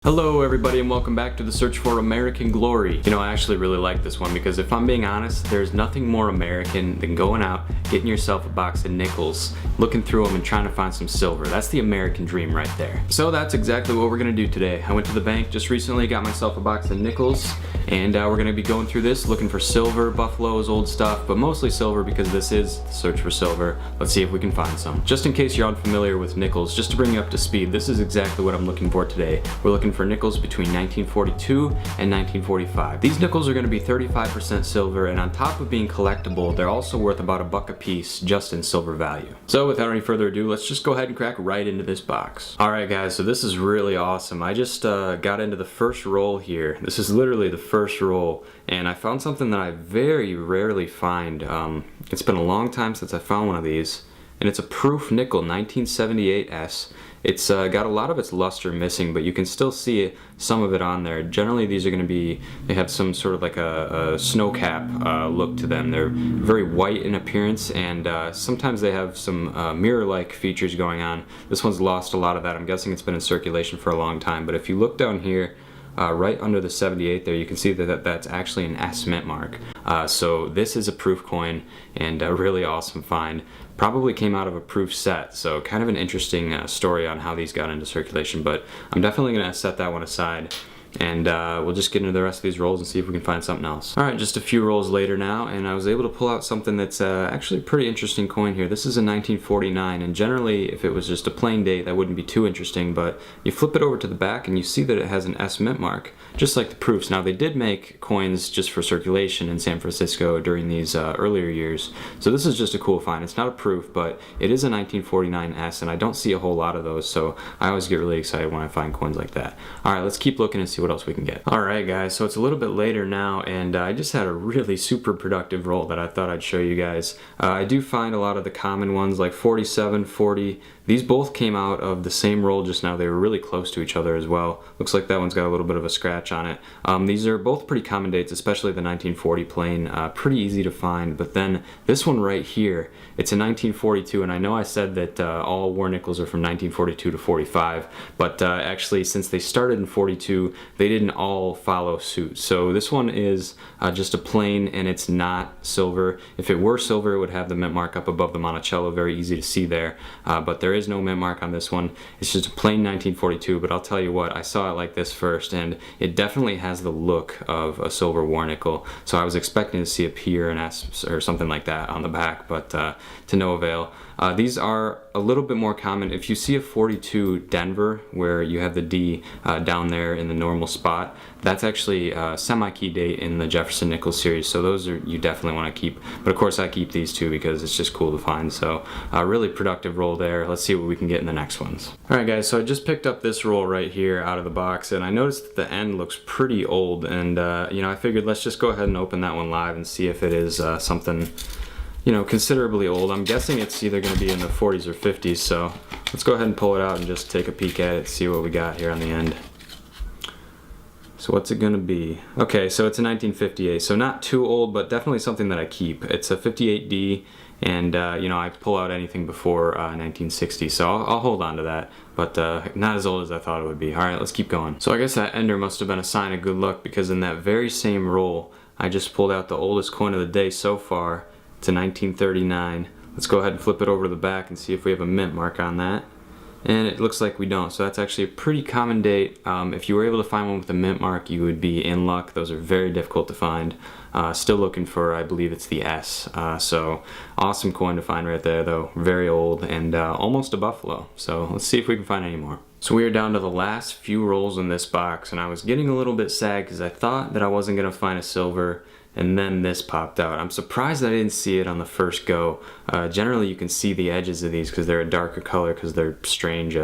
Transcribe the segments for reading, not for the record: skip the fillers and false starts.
Hello everybody and welcome back to the search for American glory. You know, I actually really like this one because if I'm being honest, there's nothing more American than going out, getting yourself a box of nickels, looking through them and trying to find some silver. That's the American dream right there. So that's exactly what we're gonna do today. I went to the bank just recently, got myself a box of nickels, and we're gonna be going through this, looking for silver, buffaloes, old stuff, but mostly silver because this is the search for silver. Let's see if we can find some. Just in case you're unfamiliar with nickels, just to bring you up to speed, this is exactly what I'm looking for today. We're looking for nickels between 1942 and 1945. These nickels are going to be 35% silver, and on top of being collectible, they're also worth about $1 a piece just in silver value. So without any further ado, let's just go ahead and crack right into this box. Alright guys, so this is really awesome. I just got into the first roll here. This is literally the first roll, and I found something that I very rarely find. It's been a long time since I found one of these, and it's a proof nickel 1978S. It's got a lot of its luster missing, but you can still see some of it on there. Generally these are going to be, they have some sort of like a snow cap look to them. They're very white in appearance, and sometimes they have some mirror-like features going on. This one's lost a lot of that. I'm guessing it's been in circulation for a long time, but if you look down here, right under the 78 there, you can see that that's actually an S mint mark. So this is a proof coin and a really awesome find. Probably came out of a proof set, so kind of an interesting story on how these got into circulation, but I'm definitely going to set that one aside. And we'll just get into the rest of these rolls and see if we can find something else. Alright, just a few rolls later now, and I was able to pull out something that's actually a pretty interesting coin here. This is a 1949, and generally if it was just a plain date that wouldn't be too interesting, but you flip it over to the back and you see that it has an S mint mark, just like the proofs. Now they did make coins just for circulation in San Francisco during these earlier years, so this is just a cool find. It's not a proof, but it is a 1949 S, and I don't see a whole lot of those, so I always get really excited when I find coins like that. Alright, let's keep looking and see what else we can get. Alright guys, so it's a little bit later now, and I just had a really super productive roll that I thought I'd show you guys. I do find a lot of the common ones like 47, 40. These both came out of the same roll just now. They were really close to each other as well. Looks like that one's got a little bit of a scratch on it. These are both pretty common dates, especially the 1940 plain. Pretty easy to find, but then this one right here, it's a 1942, and I know I said that all war nickels are from 1942 to 45, but actually since they started in 42, they didn't all follow suit. So this one is just a plain, and it's not silver. If it were silver, it would have the mint mark up above the Monticello, very easy to see there, but there is no mint mark on this one. It's just a plain 1942, but I'll tell you what, I saw it like this first, and it definitely has the look of a silver war nickel, so I was expecting to see a P or an S or something like that on the back, but to no avail. These are a little bit more common. If you see a 42 Denver where you have the D down there in the normal spot, that's actually a semi-key date in the Jefferson Nickel series, so those are, you definitely want to keep. But of course I keep these too because it's just cool to find. So a really productive roll there. Let's see what we can get in the next ones. Alright guys, so I just picked up this roll right here out of the box, and I noticed that the end looks pretty old, and you know, I figured let's just go ahead and open that one live and see if it is something, you know, considerably old. I'm guessing it's either going to be in the 40s or 50s, so let's go ahead and pull it out and just take a peek at it, see what we got here on the end. So what's it going to be? Okay, so it's a 1958, so not too old, but definitely something that I keep. It's a 58D, and you know, I pull out anything before 1960, so I'll hold on to that, but not as old as I thought it would be. Alright, let's keep going. So I guess that ender must have been a sign of good luck, because in that very same roll, I just pulled out the oldest coin of the day so far. It's a 1939. Let's go ahead and flip it over to the back and see if we have a mint mark on that. And it looks like we don't, so that's actually a pretty common date. If you were able to find one with a mint mark, you would be in luck. Those are very difficult to find. Still looking for, I believe it's the S. So awesome coin to find right there though. Very old and almost a buffalo. So let's see if we can find any more. So we are down to the last few rolls in this box, and I was getting a little bit sad because I thought that I wasn't going to find a silver, and then this popped out. I'm surprised I didn't see it on the first go. Generally you can see the edges of these because they're a darker color because they're strange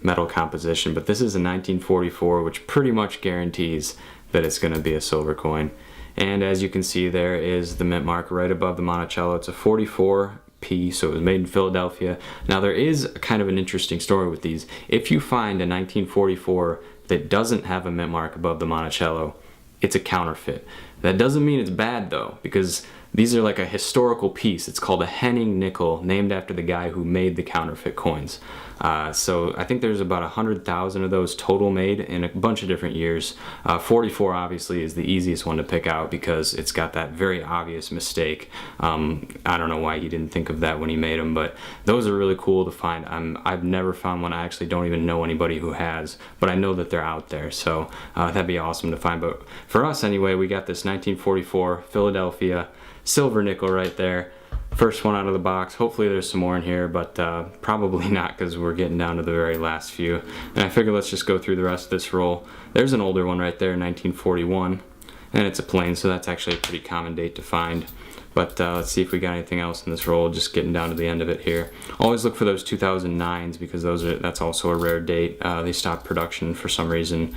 metal composition, but this is a 1944, which pretty much guarantees that it's going to be a silver coin. And as you can see, there is the mint mark right above the Monticello. It's a 44P, so it was made in Philadelphia. Now there is kind of an interesting story with these. If you find a 1944 that doesn't have a mint mark above the Monticello, it's a counterfeit. That doesn't mean it's bad though, because these are like a historical piece. It's called a Henning nickel, named after the guy who made the counterfeit coins. So I think there's about 100,000 of those total made in a bunch of different years. 44 obviously is the easiest one to pick out because it's got that very obvious mistake. I don't know why he didn't think of that when he made them, but those are really cool to find. I've never found one. I actually don't even know anybody who has, but I know that they're out there, so that'd be awesome to find. But for us anyway, we got this 1944 Philadelphia silver nickel right there. First one out of the box. Hopefully there's some more in here, but probably not because we're getting down to the very last few. And I figure let's just go through the rest of this roll. There's an older one right there, 1941, and it's a plain, so that's actually a pretty common date to find. But let's see if we got anything else in this roll, just getting down to the end of it here. Always look for those 2009s because that's also a rare date. They stopped production for some reason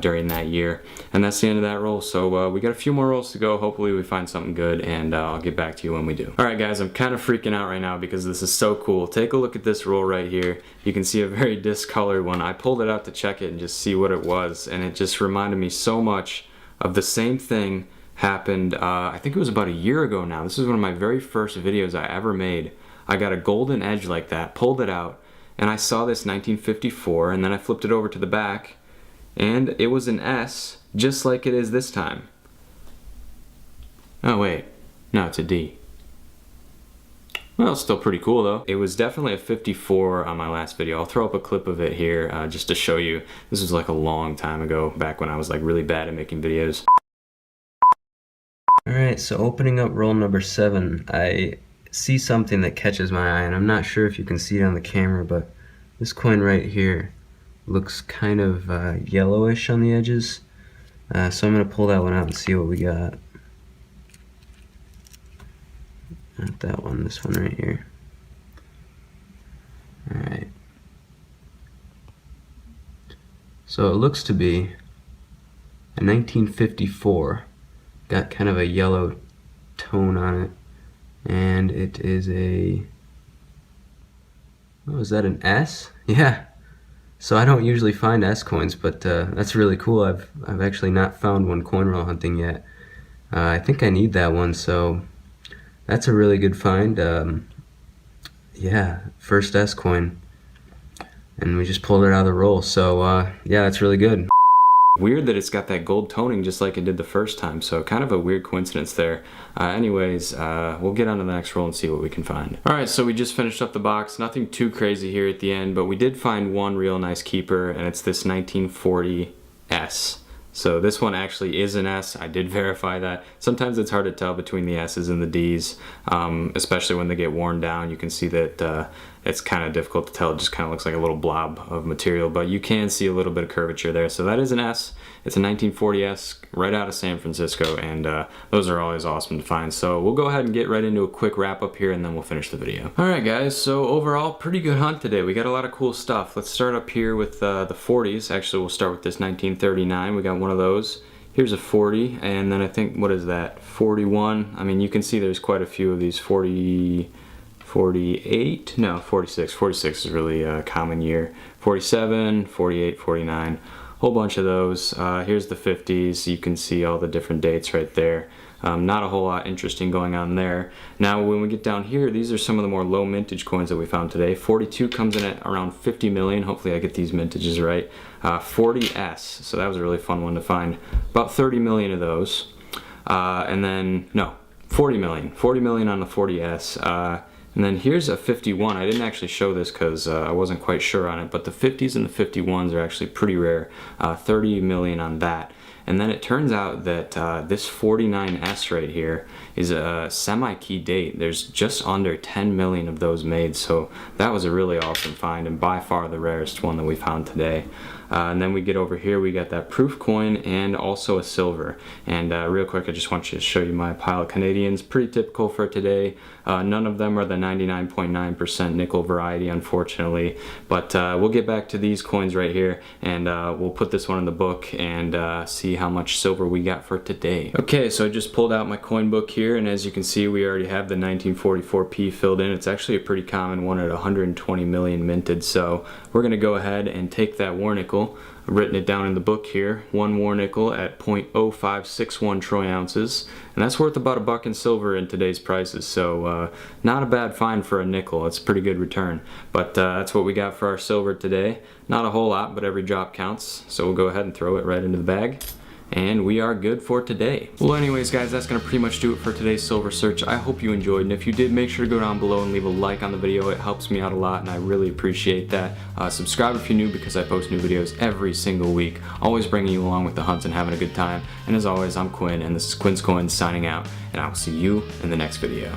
during that year. And that's the end of that roll. So we got a few more rolls to go. Hopefully we find something good, and I'll get back to you when we do. Alright guys, I'm kind of freaking out right now because this is so cool. Take a look at this roll right here. You can see a very discolored one. I pulled it out to check it and just see what it was, and it just reminded me so much of the same thing happened, I think it was about a year ago now. This is one of my very first videos I ever made. I got a golden edge like that, pulled it out, and I saw this 1954, and then I flipped it over to the back, and it was an S, just like it is this time. Oh wait, no, it's a D. Well, it's still pretty cool though. It was definitely a 54 on my last video. I'll throw up a clip of it here just to show you. This was like a long time ago, back when I was like really bad at making videos. Alright, so opening up roll number 7, I see something that catches my eye, and I'm not sure if you can see it on the camera, but this coin right here looks kind of yellowish on the edges. So I'm going to pull that one out and see what we got. Not that one, this one right here. Alright. So it looks to be a 1954. Got kind of a yellow tone on it, and it is a, oh, is that an S? Yeah. So I don't usually find S coins, but that's really cool. I've actually not found one coin roll hunting yet. I think I need that one, so that's a really good find. Yeah, first S coin, and we just pulled it out of the roll. So yeah, that's really good. Weird that it's got that gold toning just like it did the first time, so kind of a weird coincidence there. Anyways, we'll get on to the next roll and see what we can find. Alright, so we just finished up the box. Nothing too crazy here at the end, but we did find one real nice keeper, and it's this 1940 S. So this one actually is an S. I did verify that. Sometimes it's hard to tell between the S's and the D's, especially when they get worn down. You can see that it's kind of difficult to tell. It just kind of looks like a little blob of material, but you can see a little bit of curvature there. So that is an S. It's a 1940S right out of San Francisco, and those are always awesome to find. So we'll go ahead and get right into a quick wrap up here, and then we'll finish the video. Alright guys, so overall pretty good hunt today. We got a lot of cool stuff. Let's start up here with the 40s. Actually, we'll start with this 1939. We got one of those. Here's a 40, and then I think, what is that, 41? I mean, you can see there's quite a few of these. 48, no, 46. 46 is really a common year. 47, 48, 49, whole bunch of those. Here's the 50s. You can see all the different dates right there. Not a whole lot interesting going on there. Now when we get down here, these are some of the more low mintage coins that we found today. 42 comes in at around 50 million. Hopefully I get these mintages right. 40S, so that was a really fun one to find. About 30 million of those. And then, no, 40 million. 40 million on the 40S. And then here's a 51. I didn't actually show this because I wasn't quite sure on it, but the 50s and the 51s are actually pretty rare. 30 million on that. And then it turns out that this 49S right here is a semi-key date. There's just under 10 million of those made, so that was a really awesome find, and by far the rarest one that we found today. And then we get over here, we got that proof coin and also a silver. And real quick, I just want you to show you my pile of Canadians. Pretty typical for today. None of them are the 99.9% nickel variety, unfortunately. But we'll get back to these coins right here, and we'll put this one in the book and see how much silver we got for today. Okay, so I just pulled out my coin book here, and as you can see, we already have the 1944P filled in. It's actually a pretty common one at 120 million minted, so we're going to go ahead and take that war nickel nickel. I've written it down in the book here. 1 war nickel at 0.0561 troy ounces, and that's worth about $1 in silver in today's prices. So not a bad find for a nickel. It's a pretty good return. But that's what we got for our silver today. Not a whole lot, but every drop counts. So we'll go ahead and throw it right into the bag. And we are good for today. Well, anyways guys, that's gonna pretty much do it for today's silver search. I hope you enjoyed, and if you did, make sure to go down below and leave a like on the video. It helps me out a lot, and I really appreciate that. Subscribe if you're new, because I post new videos every single week, always bringing you along with the hunt and having a good time. And as always, I'm Quinn, and this is Quin's Coins signing out, and I will see you in the next video.